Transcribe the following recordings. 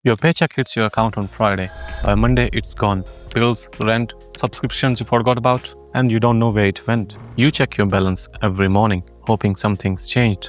Your paycheck hits your account on Friday. By Monday, it's gone. Bills, rent, subscriptions you forgot about, and you don't know where it went. You check your balance every morning, hoping something's changed.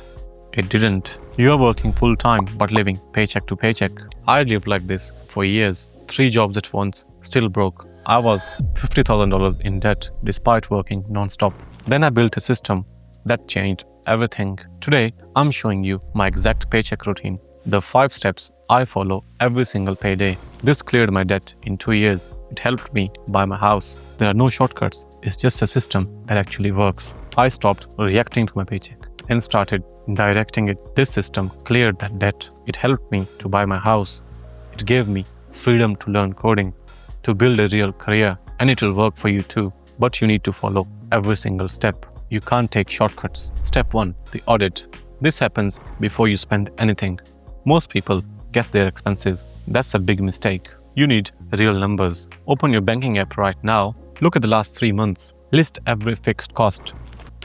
It didn't. You are working full time but living paycheck to paycheck. I lived like this for years. 3 jobs at once, still broke. I was $50,000 in debt despite working non-stop. Then I built a system that changed everything. Today, I'm showing you my exact paycheck routine. The 5 steps I follow every single payday. This cleared my debt in 2 years. It helped me buy my house. There are no shortcuts. It's just a system that actually works. I stopped reacting to my paycheck and started directing it. This system cleared that debt. It helped me to buy my house. It gave me freedom to learn coding, to build a real career, and it will work for you too. But you need to follow every single step. You can't take shortcuts. Step 1, the audit. This happens before you spend anything. Most people guess their expenses. That's a big mistake. You need real numbers. Open your banking app right now. Look at the last 3 months. List every fixed cost.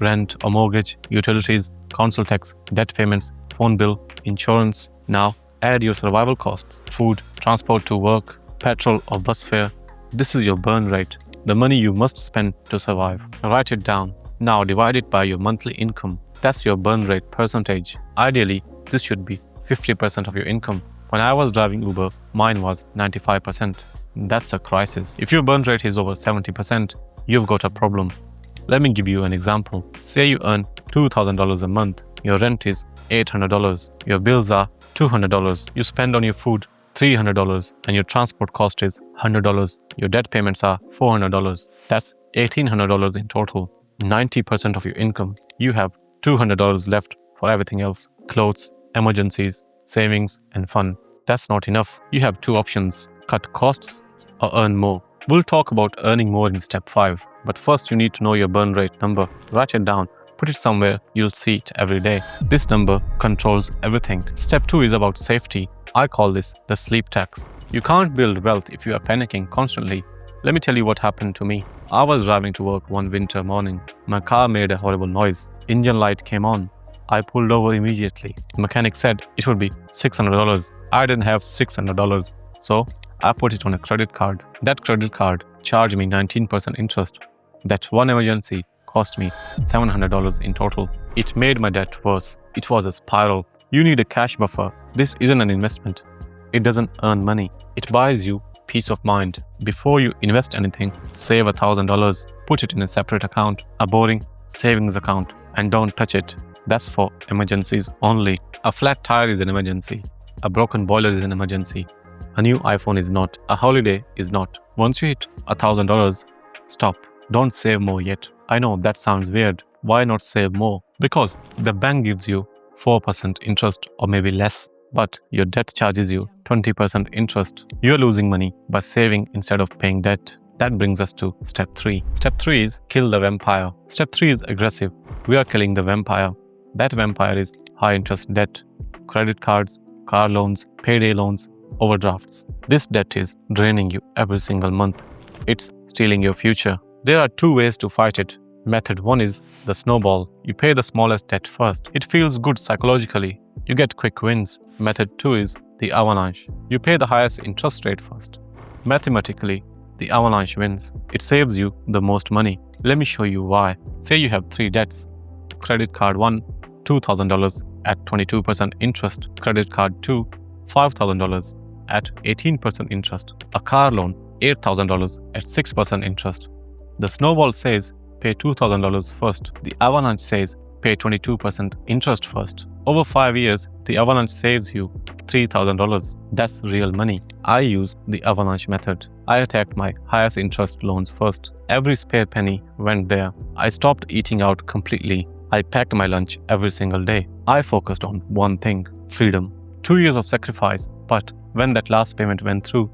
Rent or mortgage, utilities, council tax, debt payments, phone bill, insurance. Now add your survival costs. Food, transport to work, petrol or bus fare. This is your burn rate. The money you must spend to survive. Write it down. Now divide it by your monthly income. That's your burn rate percentage. Ideally, this should be 50% of your income. When I was driving Uber, mine was 95%. That's a crisis. If your burn rate is over 70%, you've got a problem. Let me give you an example. Say you earn $2,000 a month. Your rent is $800. Your bills are $200. You spend on your food $300 and your transport cost is $100. Your debt payments are $400. That's $1,800 in total. 90% of your income. You have $200 left for everything else. Clothes, emergencies, savings, and fun. That's not enough. You have 2 options: cut costs or earn more. We'll talk about earning more in step 5, but first you need to know your burn rate number. Write it down. Put it somewhere you'll see it every day. This number controls everything. Step 2 is about safety. I call this the sleep tax. You can't build wealth if you are panicking constantly. Let me tell you what happened to me. I was driving to work one winter morning. My car made a horrible noise. Engine light came on. I pulled over immediately. The mechanic said it would be $600. I didn't have $600, so I put it on a credit card. That credit card charged me 19% interest. That one emergency cost me $700 in total. It made my debt worse. It was a spiral. You need a cash buffer. This isn't an investment. It doesn't earn money. It buys you peace of mind. Before you invest anything, save $1,000. Put it in a separate account, a boring savings account, and don't touch it. That's for emergencies only. A flat tire is an emergency. A broken boiler is an emergency. A new iPhone is not. A holiday is not. Once you hit $1,000, stop. Don't save more yet. I know that sounds weird. Why not save more? Because the bank gives you 4% interest or maybe less, but your debt charges you 20% interest. You're losing money by saving instead of paying debt. That brings us to step 3. Step 3 is kill the vampire. Step 3 is aggressive. We are killing the vampire. That vampire is high interest debt, credit cards, car loans, payday loans, overdrafts. This debt is draining you every single month. It's stealing your future. There are 2 ways to fight it. Method 1 is the snowball. You pay the smallest debt first. It feels good psychologically. You get quick wins. Method 2 is the avalanche. You pay the highest interest rate first. Mathematically, the avalanche wins. It saves you the most money. Let me show you why. Say you have 3 debts. Credit card 1, $2,000 at 22% interest. Credit card 2, $5,000 at 18% interest. A car loan, $8,000 at 6% interest. The snowball says pay $2,000 first. The avalanche says pay 22% interest first. Over 5 years, the avalanche saves you $3,000. That's real money. I use the avalanche method. I attacked my highest interest loans first. Every spare penny went there. I stopped eating out completely. I packed my lunch every single day. I focused on one thing: freedom. 2 years of sacrifice, but when that last payment went through,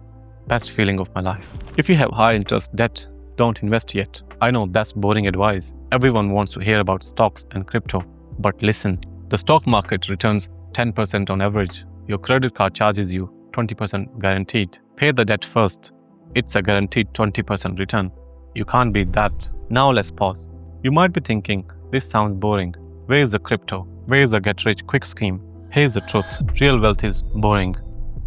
best feeling of my life. If you have high interest debt, don't invest yet. I know that's boring advice. Everyone wants to hear about stocks and crypto. But listen, the stock market returns 10% on average. Your credit card charges you 20% guaranteed. Pay the debt first. It's a guaranteed 20% return. You can't beat that. Now let's pause. You might be thinking, this sounds boring. Where is the crypto? Where is the get-rich-quick scheme? Here's the truth. Real wealth is boring.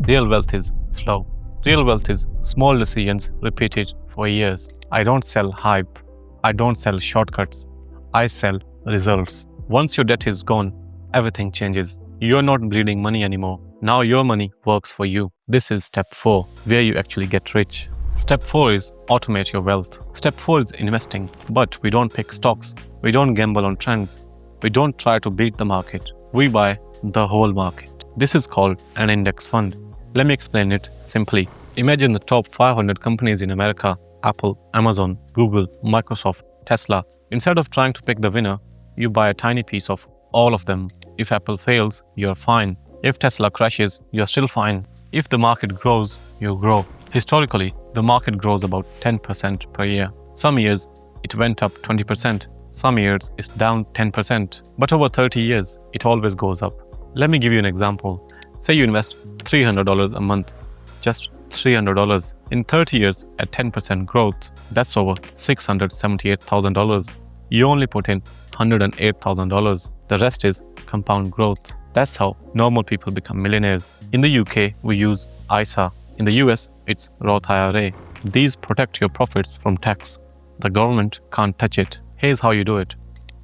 Real wealth is slow. Real wealth is small decisions repeated for years. I don't sell hype. I don't sell shortcuts. I sell results. Once your debt is gone, everything changes. You're not bleeding money anymore. Now your money works for you. This is step 4, where you actually get rich. Step 4 is automate your wealth. Step 4 is investing, but we don't pick stocks. We don't gamble on trends. We don't try to beat the market. We buy the whole market. This is called an index fund. Let me explain it simply. Imagine the top 500 companies in America: Apple, Amazon, Google, Microsoft, Tesla. Instead of trying to pick the winner, you buy a tiny piece of all of them. If Apple fails, you're fine. If Tesla crashes, you're still fine. If the market grows, you grow. Historically, the market grows about 10% per year. Some years, it went up 20%. Some years, it's down 10%. But over 30 years, it always goes up. Let me give you an example. Say you invest $300 a month. Just $300. In 30 years, at 10% growth, that's over $678,000. You only put in $108,000. The rest is compound growth. That's how normal people become millionaires. In the UK, we use ISA. In the US, it's Roth IRA. These protect your profits from tax. The government can't touch it. Here's how you do it.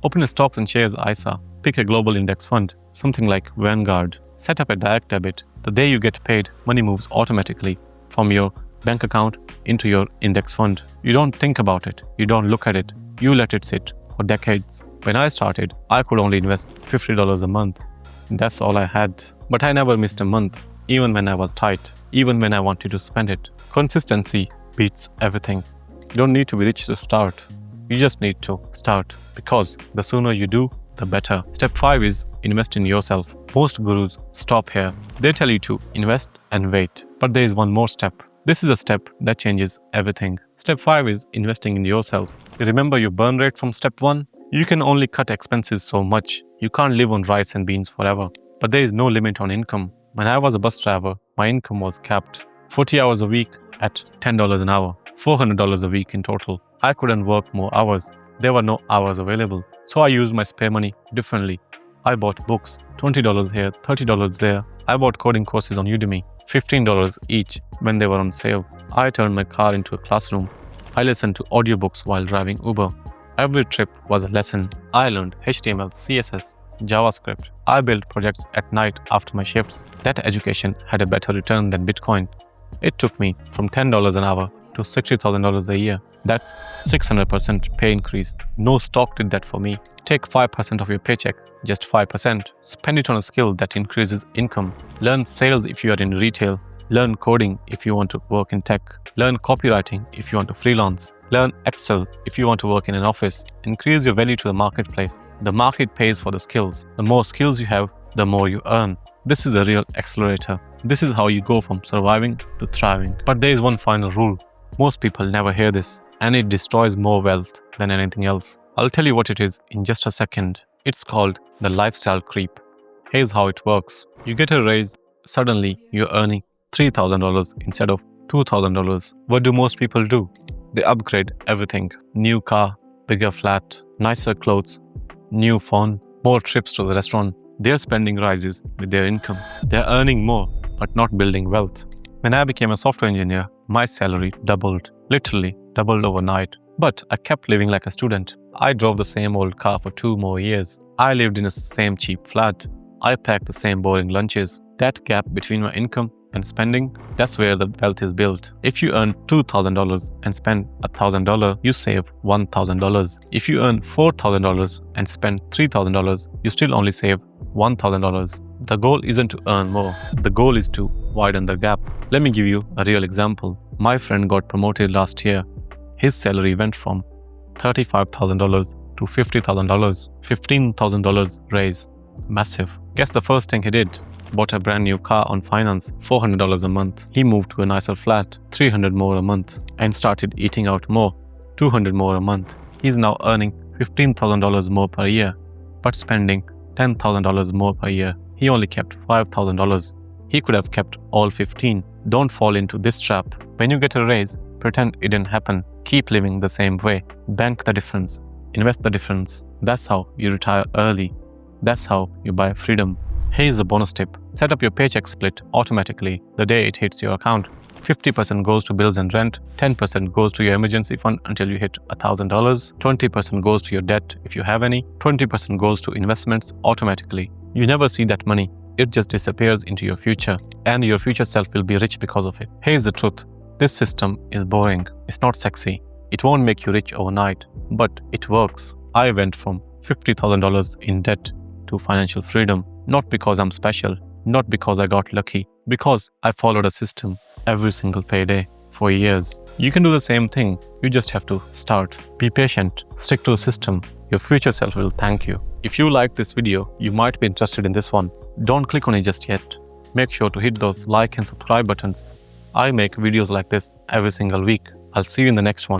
Open a stocks and shares ISA. Pick a global index fund, something like Vanguard. Set up a direct debit. The day you get paid, money moves automatically from your bank account into your index fund. You don't think about it. You don't look at it. You let it sit for decades. When I started, I could only invest $50 a month. That's all I had. But I never missed a month, even when I was tight, even when I wanted to spend it. Consistency beats everything. You don't need to be rich to start. You just need to start, because the sooner you do, the better. Step 5 is invest in yourself. Most gurus stop here. They tell you to invest and wait. But there is one more step. This is a step that changes everything. Step 5 is investing in yourself. Remember your burn rate from step 1? You can only cut expenses so much. You can't live on rice and beans forever. But there is no limit on income. When I was a bus driver, my income was capped. 40 hours a week at $10 an hour. $400 a week in total. I couldn't work more hours. There were no hours available. So I used my spare money differently. I bought books, $20 here, $30 there. I bought coding courses on Udemy, $15 each when they were on sale. I turned my car into a classroom. I listened to audiobooks while driving Uber. Every trip was a lesson. I learned HTML, CSS, JavaScript. I built projects at night after my shifts. That education had a better return than Bitcoin. It took me from $10 an hour to $60,000 a year. That's 600% pay increase. No stock did that for me. Take 5% of your paycheck, just 5%. Spend it on a skill that increases income. Learn sales if you are in retail. Learn coding if you want to work in tech. Learn copywriting if you want to freelance. Learn Excel if you want to work in an office. Increase your value to the marketplace. The market pays for the skills. The more skills you have, the more you earn. This is a real accelerator. This is how you go from surviving to thriving. But there is one final rule. Most people never hear this, and it destroys more wealth than anything else. I'll tell you what it is in just a second. It's called the lifestyle creep. Here's how it works. You get a raise, suddenly you're earning $3,000 instead of $2,000. What do most people do? They upgrade everything. New car, bigger flat, nicer clothes, new phone, more trips to the restaurant. Their spending rises with their income. They're earning more, but not building wealth. When I became a software engineer, my salary doubled, literally doubled overnight. But I kept living like a student. I drove the same old car for 2 more years. I lived in the same cheap flat. I packed the same boring lunches. That gap between my income and spending, that's where the wealth is built. If you earn $2,000 and spend $1,000, you save $1,000. If you earn $4,000 and spend $3,000, you still only save $1,000. The goal isn't to earn more. The goal is to widen the gap. Let me give you a real example. My friend got promoted last year. His salary went from $35,000 to $50,000. $15,000 raise. Massive. Guess the first thing he did? Bought a brand new car on finance, $400 a month. He moved to a nicer flat, $300 more a month, and started eating out more, $200 more a month. He's now earning $15,000 more per year, but spending $10,000 more per year. He only kept $5,000. He could have kept all 15. Don't fall into this trap. When you get a raise, pretend it didn't happen. Keep living the same way. Bank the difference. Invest the difference. That's how you retire early. That's how you buy freedom. Here's a bonus tip. Set up your paycheck split automatically the day it hits your account. 50% goes to bills and rent, 10% goes to your emergency fund until you hit $1,000, 20% goes to your debt if you have any, 20% goes to investments automatically. You never see that money, it just disappears into your future, and your future self will be rich because of it. Here's the truth. This system is boring, it's not sexy, it won't make you rich overnight, but it works. I went from $50,000 in debt to financial freedom, not because I'm special, not because I got lucky, because I followed a system every single payday for years. You can do the same thing, you just have to start. Be patient, stick to the system, your future self will thank you. If you like this video, you might be interested in this one. Don't click on it just yet. Make sure to hit those like and subscribe buttons. I make videos like this every single week. I'll see you in the next one.